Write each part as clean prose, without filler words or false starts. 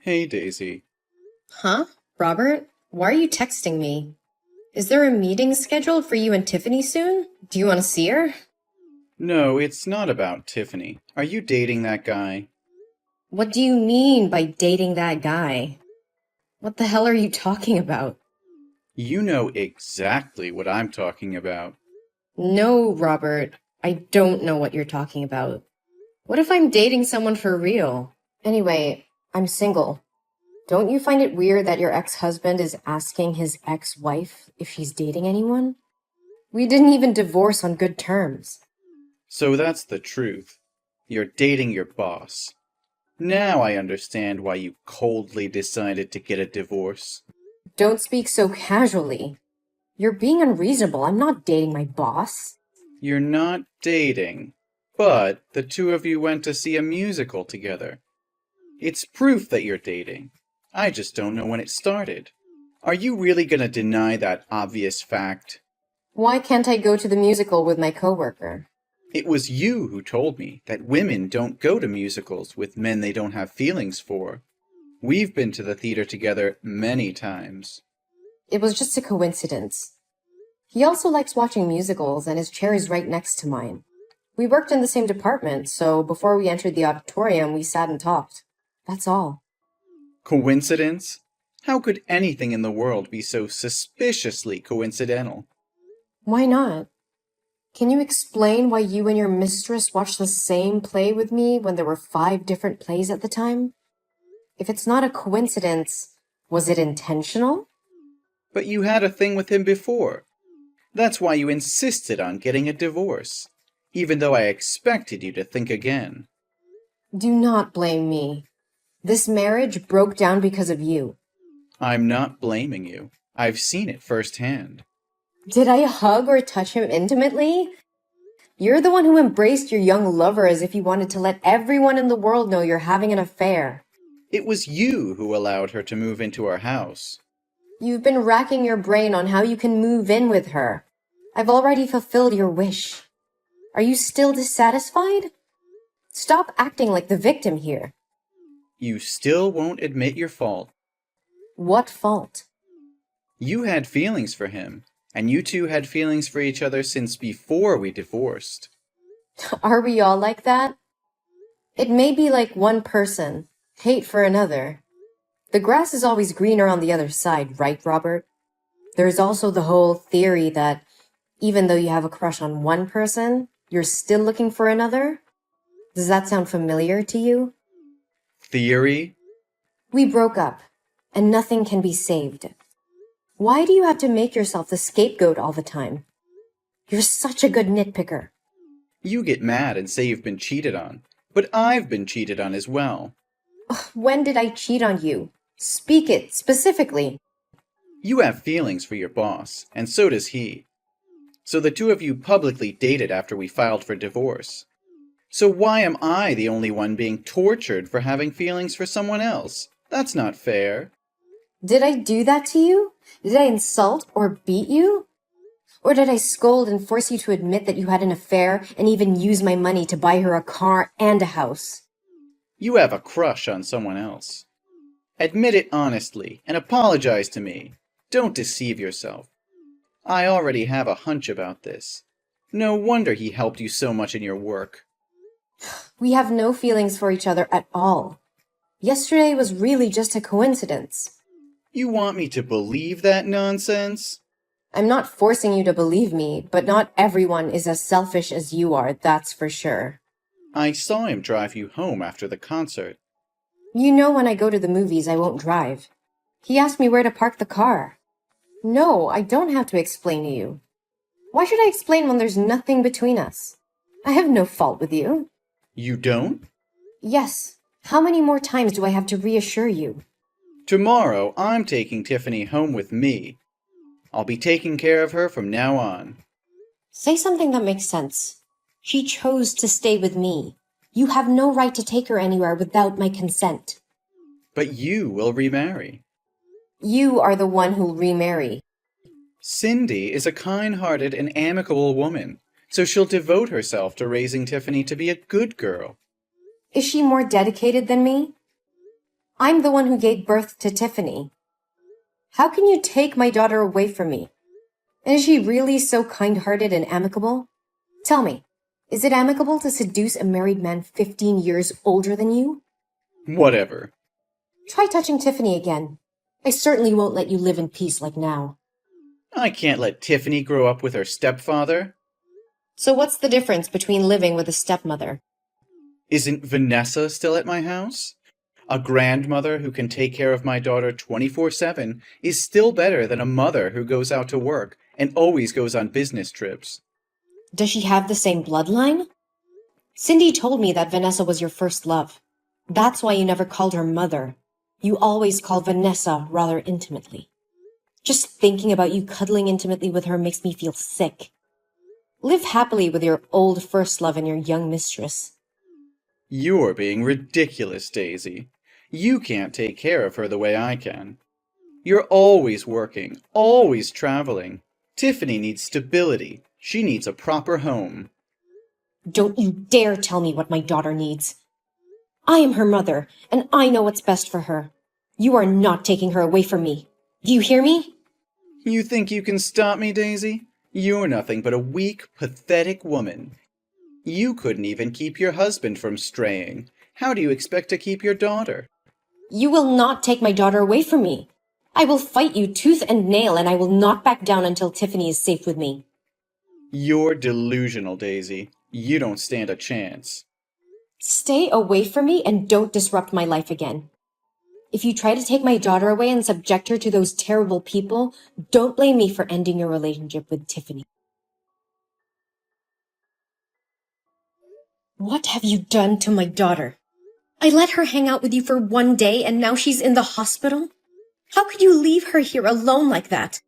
Hey, Daisy. Huh? Robert? Why are you texting me? Is there a meeting scheduled for you and Tiffany soon? Do you want to see her? No, it's not about Tiffany. Are you dating that guy? What do you mean by dating that guy? What the hell are you talking about? You know exactly what I'm talking about. No, Robert. I don't know what you're talking about. What if I'm dating someone for real? Anyway, I'm single. Don't you find it weird that your ex-husband is asking his ex-wife if she's dating anyone? We didn't even divorce on good terms. So that's the truth. You're dating your boss. Now I understand why you coldly decided to get a divorce. Don't speak so casually. You're being unreasonable. I'm not dating my boss. You're not dating, but the two of you went to see a musical together. It's proof that you're dating. I just don't know when it started. Are you really gonna deny that obvious fact? Why can't I go to the musical with my coworker? It was you who told me that women don't go to musicals with men they don't have feelings for. We've been to the theater together many times. It was just a coincidence. He also likes watching musicals, and his chair is right next to mine. We worked in the same department, so before we entered the auditorium, we sat and talked. That's all. Coincidence? How could anything in the world be so suspiciously coincidental? Why not? Can you explain why you and your mistress watched the same play with me when there were 5 different plays at the time? If it's not a coincidence, was it intentional? But you had a thing with him before. That's why you insisted on getting a divorce, even though I expected you to think again. Do not blame me. This marriage broke down because of you. I'm not blaming you. I've seen it firsthand. Did I hug or touch him intimately? You're the one who embraced your young lover as if you wanted to let everyone in the world know you're having an affair. It was you who allowed her to move into our house. You've been racking your brain on how you can move in with her. I've already fulfilled your wish. Are you still dissatisfied? Stop acting like the victim here. You still won't admit your fault. What fault? You had feelings for him, and you two had feelings for each other since before we divorced. Are we all like that? It may be like one person, hate for another. The grass is always greener on the other side, right, Robert? There's also the whole theory that even though you have a crush on one person, you're still looking for another? Does that sound familiar to you? Theory? We broke up, and nothing can be saved. Why do you have to make yourself the scapegoat all the time? You're such a good nitpicker. You get mad and say you've been cheated on, but I've been cheated on as well. When did I cheat on you? Speak it, specifically. You have feelings for your boss, and so does he. So the two of you publicly dated after we filed for divorce. So why am I the only one being tortured for having feelings for someone else? That's not fair. Did I do that to you? Did I insult or beat you? Or did I scold and force you to admit that you had an affair and even use my money to buy her a car and a house? You have a crush on someone else. Admit it honestly and apologize to me. Don't deceive yourself. I already have a hunch about this. No wonder he helped you so much in your work. We have no feelings for each other at all. Yesterday was really just a coincidence. You want me to believe that nonsense? I'm not forcing you to believe me, but not everyone is as selfish as you are, that's for sure. I saw him drive you home after the concert. You know when I go to the movies, I won't drive. He asked me where to park the car. No, I don't have to explain to you. Why should I explain when there's nothing between us? I have no fault with you. You don't? Yes. How many more times do I have to reassure you? Tomorrow, I'm taking Tiffany home with me. I'll be taking care of her from now on. Say something that makes sense. She chose to stay with me. You have no right to take her anywhere without my consent. But you will remarry. You are the one who'll remarry. Cindy is a kind-hearted and amicable woman, so she'll devote herself to raising Tiffany to be a good girl. Is she more dedicated than me? I'm the one who gave birth to Tiffany. How can you take my daughter away from me? And is she really so kind-hearted and amicable? Tell me, is it amicable to seduce a married man 15 years older than you? Whatever. Try touching Tiffany again. I certainly won't let you live in peace like now. I can't let Tiffany grow up with her stepfather. So what's the difference between living with a stepmother? Isn't Vanessa still at my house? A grandmother who can take care of my daughter 24/7 is still better than a mother who goes out to work and always goes on business trips. Does she have the same bloodline? Cindy told me that Vanessa was your first love. That's why you never called her mother. You always called Vanessa rather intimately. Just thinking about you cuddling intimately with her makes me feel sick. Live happily with your old first love and your young mistress. You're being ridiculous, Daisy. You can't take care of her the way I can. You're always working, always traveling. Tiffany needs stability. She needs a proper home. Don't you dare tell me what my daughter needs. I am her mother, and I know what's best for her. You are not taking her away from me. Do you hear me? You think you can stop me, Daisy? You're nothing but a weak, pathetic woman. You couldn't even keep your husband from straying. How do you expect to keep your daughter? You will not take my daughter away from me. I will fight you tooth and nail, and I will not back down until Tiffany is safe with me. You're delusional, Daisy. You don't stand a chance. Stay away from me and don't disrupt my life again. If you try to take my daughter away and subject her to those terrible people, don't blame me for ending your relationship with Tiffany. What have you done to my daughter? I let her hang out with you for one day and now she's in the hospital? How could you leave her here alone like that?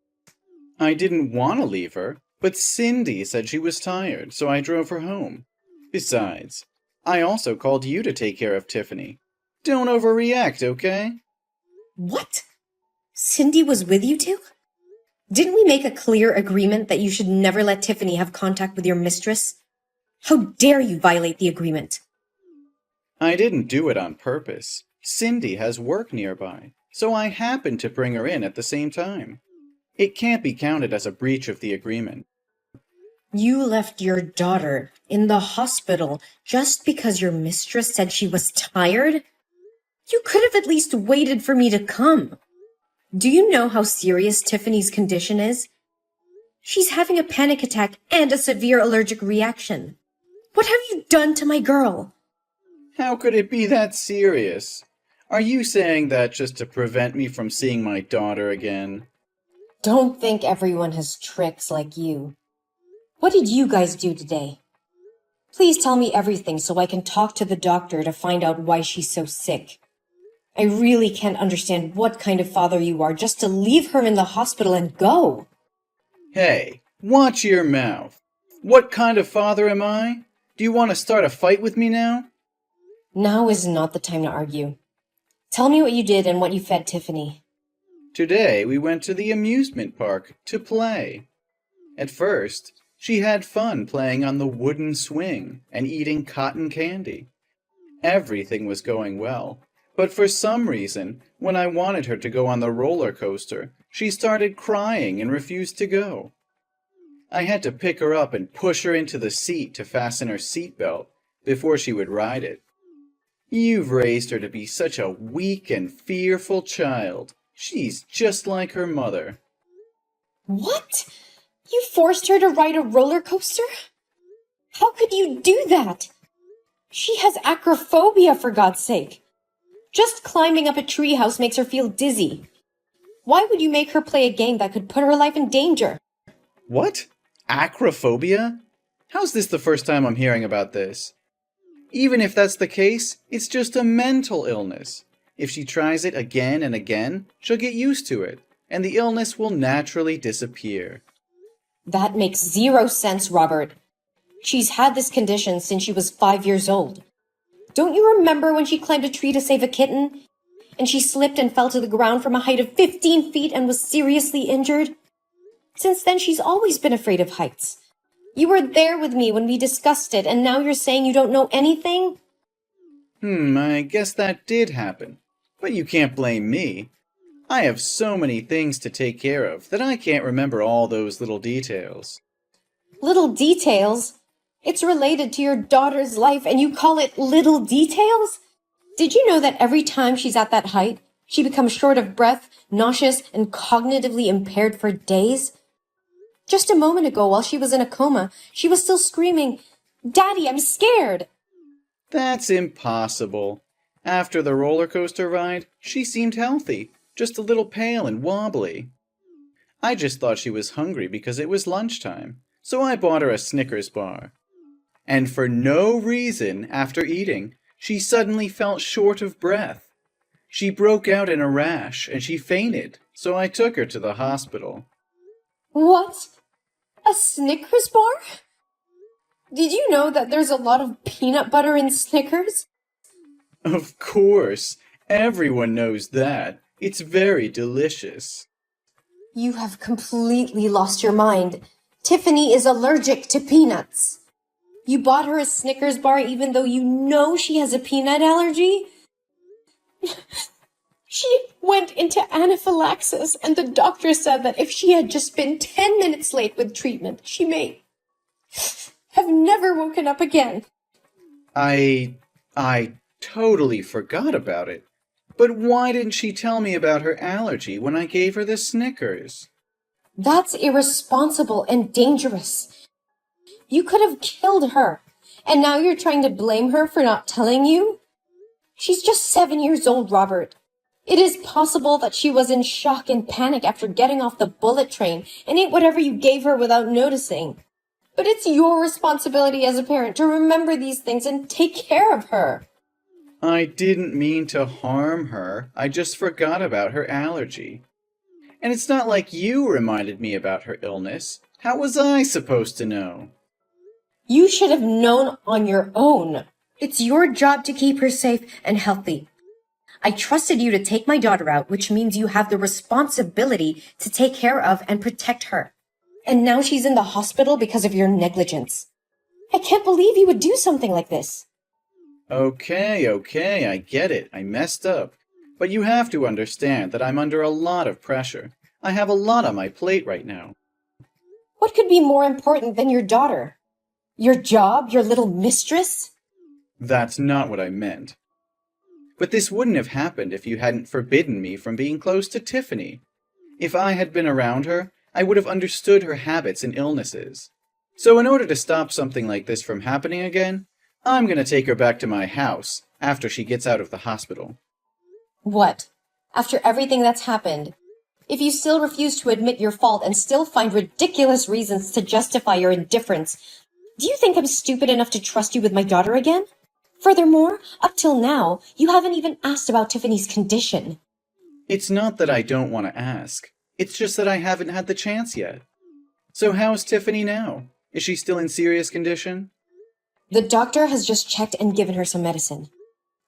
I didn't want to leave her, but Cindy said she was tired, so I drove her home. Besides, I also called you to take care of Tiffany. Don't overreact, okay? What? Cindy was with you two? Didn't we make a clear agreement that you should never let Tiffany have contact with your mistress? How dare you violate the agreement? I didn't do it on purpose. Cindy has work nearby, so I happened to bring her in at the same time. It can't be counted as a breach of the agreement. You left your daughter in the hospital just because your mistress said she was tired? You could have at least waited for me to come. Do you know how serious Tiffany's condition is? She's having a panic attack and a severe allergic reaction. What have you done to my girl? How could it be that serious? Are you saying that just to prevent me from seeing my daughter again? Don't think everyone has tricks like you. What did you guys do today? Please tell me everything so I can talk to the doctor to find out why she's so sick. I really can't understand what kind of father you are just to leave her in the hospital and go. Hey, watch your mouth. What kind of father am I? Do you want to start a fight with me now? Now is not the time to argue. Tell me what you did and what you fed Tiffany. Today we went to the amusement park to play. At first, she had fun playing on the wooden swing and eating cotton candy. Everything was going well, but for some reason, when I wanted her to go on the roller coaster, she started crying and refused to go. I had to pick her up and push her into the seat to fasten her seatbelt before she would ride it. You've raised her to be such a weak and fearful child. She's just like her mother. What? You forced her to ride a roller coaster? How could you do that? She has acrophobia, for God's sake. Just climbing up a treehouse makes her feel dizzy. Why would you make her play a game that could put her life in danger? What? Acrophobia? How's this the first time I'm hearing about this? Even if that's the case, it's just a mental illness. If she tries it again and again, she'll get used to it, and the illness will naturally disappear. That makes zero sense, Robert. She's had this condition since she was 5 years old. Don't you remember when she climbed a tree to save a kitten? And she slipped and fell to the ground from a height of 15 feet and was seriously injured? Since then, she's always been afraid of heights. You were there with me when we discussed it, and now you're saying you don't know anything? I guess that did happen. But you can't blame me. I have so many things to take care of that I can't remember all those little details. Little details? It's related to your daughter's life and you call it little details? Did you know that every time she's at that height, she becomes short of breath, nauseous, and cognitively impaired for days? Just a moment ago, while she was in a coma, she was still screaming, "Daddy, I'm scared!" That's impossible. After the roller coaster ride, she seemed healthy, just a little pale and wobbly. I just thought she was hungry because it was lunchtime, so I bought her a Snickers bar. And for no reason, after eating, she suddenly felt short of breath. She broke out in a rash and she fainted, so I took her to the hospital. What? A Snickers bar? Did you know that there's a lot of peanut butter in Snickers? Of course, everyone knows that. It's very delicious. You have completely lost your mind. Tiffany is allergic to peanuts. You bought her a Snickers bar even though you know she has a peanut allergy? She went into anaphylaxis, and the doctor said that if she had just been 10 minutes late with treatment, she may have never woken up again. I totally forgot about it. But why didn't she tell me about her allergy when I gave her the Snickers? That's irresponsible and dangerous. You could have killed her, and now you're trying to blame her for not telling you? She's just 7 years old, Robert. It is possible that she was in shock and panic after getting off the bullet train and ate whatever you gave her without noticing. But it's your responsibility as a parent to remember these things and take care of her. I didn't mean to harm her. I just forgot about her allergy. And it's not like you reminded me about her illness. How was I supposed to know? You should have known on your own. It's your job to keep her safe and healthy. I trusted you to take my daughter out, which means you have the responsibility to take care of and protect her. And now she's in the hospital because of your negligence. I can't believe you would do something like this. Okay, I get it. I messed up. But you have to understand that I'm under a lot of pressure. I have a lot on my plate right now. What could be more important than your daughter? Your job, your little mistress? That's not what I meant. But this wouldn't have happened if you hadn't forbidden me from being close to Tiffany. If I had been around her, I would have understood her habits and illnesses. So in order to stop something like this from happening again, I'm going to take her back to my house after she gets out of the hospital. What? After everything that's happened? If you still refuse to admit your fault and still find ridiculous reasons to justify your indifference, do you think I'm stupid enough to trust you with my daughter again? Furthermore, up till now, you haven't even asked about Tiffany's condition. It's not that I don't want to ask. It's just that I haven't had the chance yet. So how's Tiffany now? Is she still in serious condition? The doctor has just checked and given her some medicine.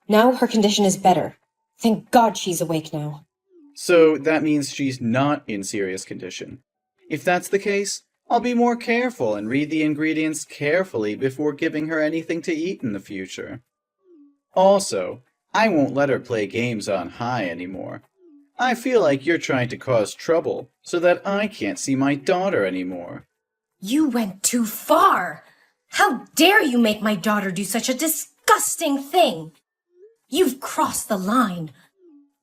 Now her condition is better. Thank God she's awake now. So that means she's not in serious condition. If that's the case, I'll be more careful and read the ingredients carefully before giving her anything to eat in the future. Also, I won't let her play games on high anymore. I feel like you're trying to cause trouble so that I can't see my daughter anymore. You went too far! How dare you make my daughter do such a disgusting thing! You've crossed the line.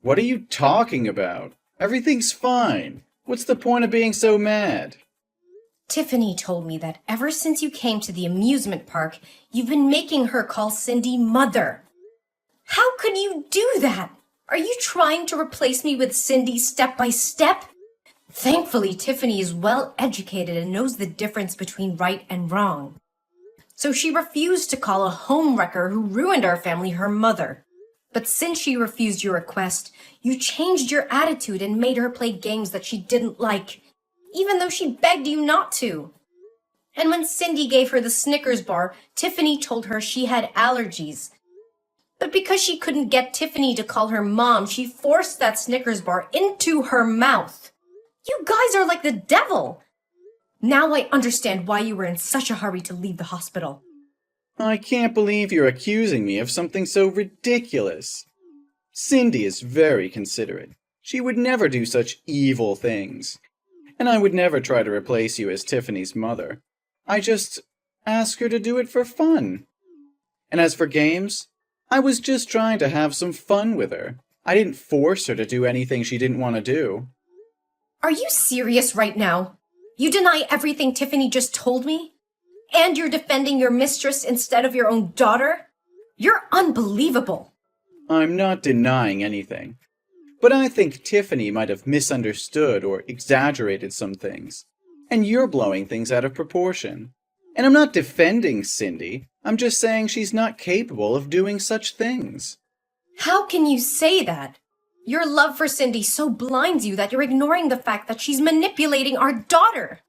What are you talking about? Everything's fine. What's the point of being so mad? Tiffany told me that ever since you came to the amusement park, you've been making her call Cindy mother. How could you do that? Are you trying to replace me with Cindy step by step? Thankfully, Tiffany is well educated and knows the difference between right and wrong. So she refused to call a homewrecker who ruined our family her mother. But since she refused your request, you changed your attitude and made her play games that she didn't like, even though she begged you not to. And when Cindy gave her the Snickers bar, Tiffany told her she had allergies. But because she couldn't get Tiffany to call her mom, she forced that Snickers bar into her mouth. You guys are like the devil. Now I understand why you were in such a hurry to leave the hospital. I can't believe you're accusing me of something so ridiculous. Cindy is very considerate. She would never do such evil things. And I would never try to replace you as Tiffany's mother. I just ask her to do it for fun. And as for games, I was just trying to have some fun with her. I didn't force her to do anything she didn't want to do. Are you serious right now? You deny everything Tiffany just told me? And you're defending your mistress instead of your own daughter? You're unbelievable. I'm not denying anything. But I think Tiffany might have misunderstood or exaggerated some things. And you're blowing things out of proportion. And I'm not defending Cindy. I'm just saying she's not capable of doing such things. How can you say that? Your love for Cindy so blinds you that you're ignoring the fact that she's manipulating our daughter.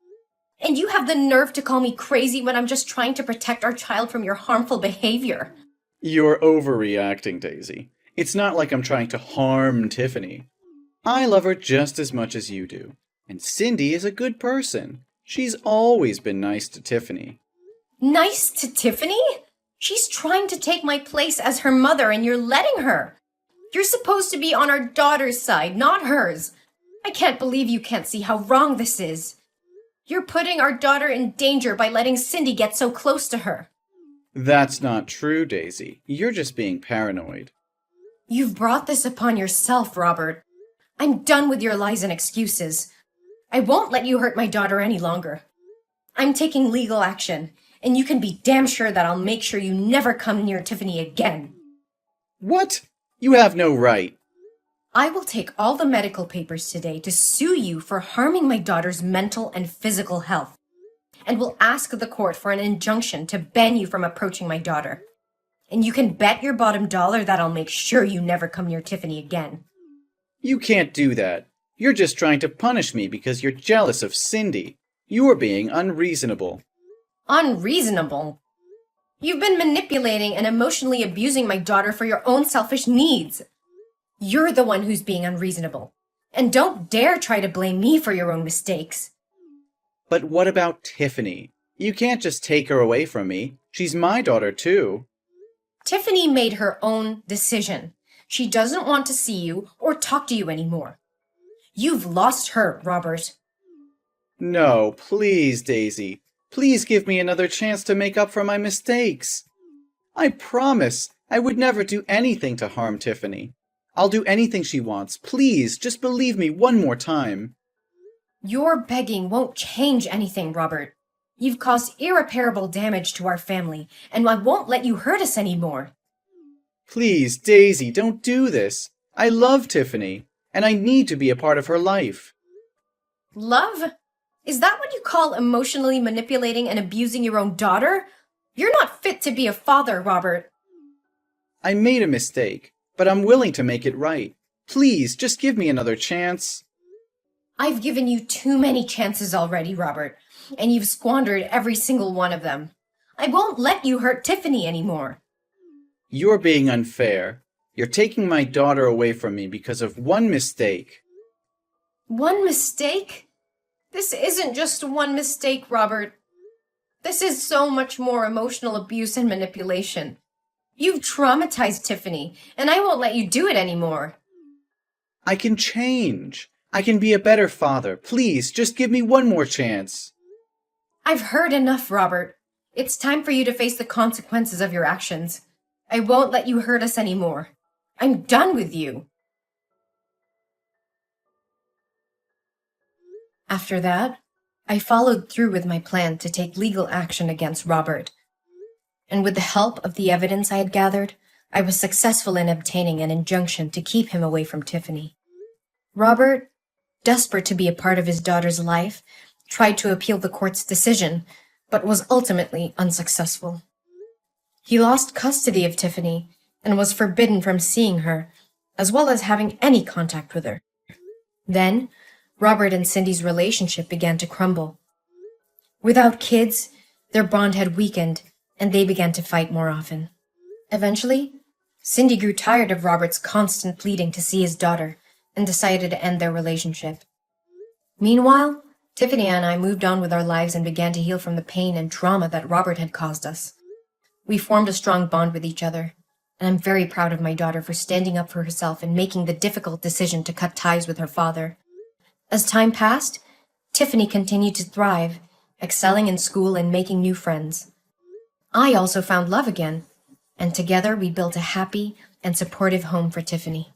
And you have the nerve to call me crazy when I'm just trying to protect our child from your harmful behavior. You're overreacting, Daisy. It's not like I'm trying to harm Tiffany. I love her just as much as you do. And Cindy is a good person. She's always been nice to Tiffany. Nice to Tiffany? She's trying to take my place as her mother and you're letting her. You're supposed to be on our daughter's side, not hers. I can't believe you can't see how wrong this is. You're putting our daughter in danger by letting Cindy get so close to her. That's not true, Daisy. You're just being paranoid. You've brought this upon yourself, Robert. I'm done with your lies and excuses. I won't let you hurt my daughter any longer. I'm taking legal action, and you can be damn sure that I'll make sure you never come near Tiffany again. What? You have no right. I will take all the medical papers today to sue you for harming my daughter's mental and physical health, and will ask the court for an injunction to ban you from approaching my daughter. And you can bet your bottom dollar that I'll make sure you never come near Tiffany again. You can't do that. You're just trying to punish me because you're jealous of Cindy. You're being unreasonable. Unreasonable? You've been manipulating and emotionally abusing my daughter for your own selfish needs. You're the one who's being unreasonable. And don't dare try to blame me for your own mistakes. But what about Tiffany? You can't just take her away from me. She's my daughter, too. Tiffany made her own decision. She doesn't want to see you or talk to you anymore. You've lost her, Robert. No, please, Daisy. Please give me another chance to make up for my mistakes. I promise I would never do anything to harm Tiffany. I'll do anything she wants. Please, just believe me one more time. Your begging won't change anything, Robert. You've caused irreparable damage to our family, and I won't let you hurt us anymore. Please, Daisy, don't do this. I love Tiffany, and I need to be a part of her life. Love? Is that what you call emotionally manipulating and abusing your own daughter? You're not fit to be a father, Robert. I made a mistake, but I'm willing to make it right. Please, just give me another chance. I've given you too many chances already, Robert, and you've squandered every single one of them. I won't let you hurt Tiffany anymore. You're being unfair. You're taking my daughter away from me because of one mistake. One mistake? This isn't just one mistake, Robert. This is so much more emotional abuse and manipulation. You've traumatized Tiffany, and I won't let you do it anymore. I can change. I can be a better father. Please, just give me one more chance. I've heard enough, Robert. It's time for you to face the consequences of your actions. I won't let you hurt us anymore. I'm done with you. After that, I followed through with my plan to take legal action against Robert. And with the help of the evidence I had gathered, I was successful in obtaining an injunction to keep him away from Tiffany. Robert, desperate to be a part of his daughter's life, tried to appeal the court's decision, but was ultimately unsuccessful. He lost custody of Tiffany and was forbidden from seeing her, as well as having any contact with her. Then, Robert and Cindy's relationship began to crumble. Without kids, their bond had weakened, and they began to fight more often. Eventually, Cindy grew tired of Robert's constant pleading to see his daughter and decided to end their relationship. Meanwhile, Tiffany and I moved on with our lives and began to heal from the pain and trauma that Robert had caused us. We formed a strong bond with each other, and I'm very proud of my daughter for standing up for herself and making the difficult decision to cut ties with her father. As time passed, Tiffany continued to thrive, excelling in school and making new friends. I also found love again, and together we built a happy and supportive home for Tiffany.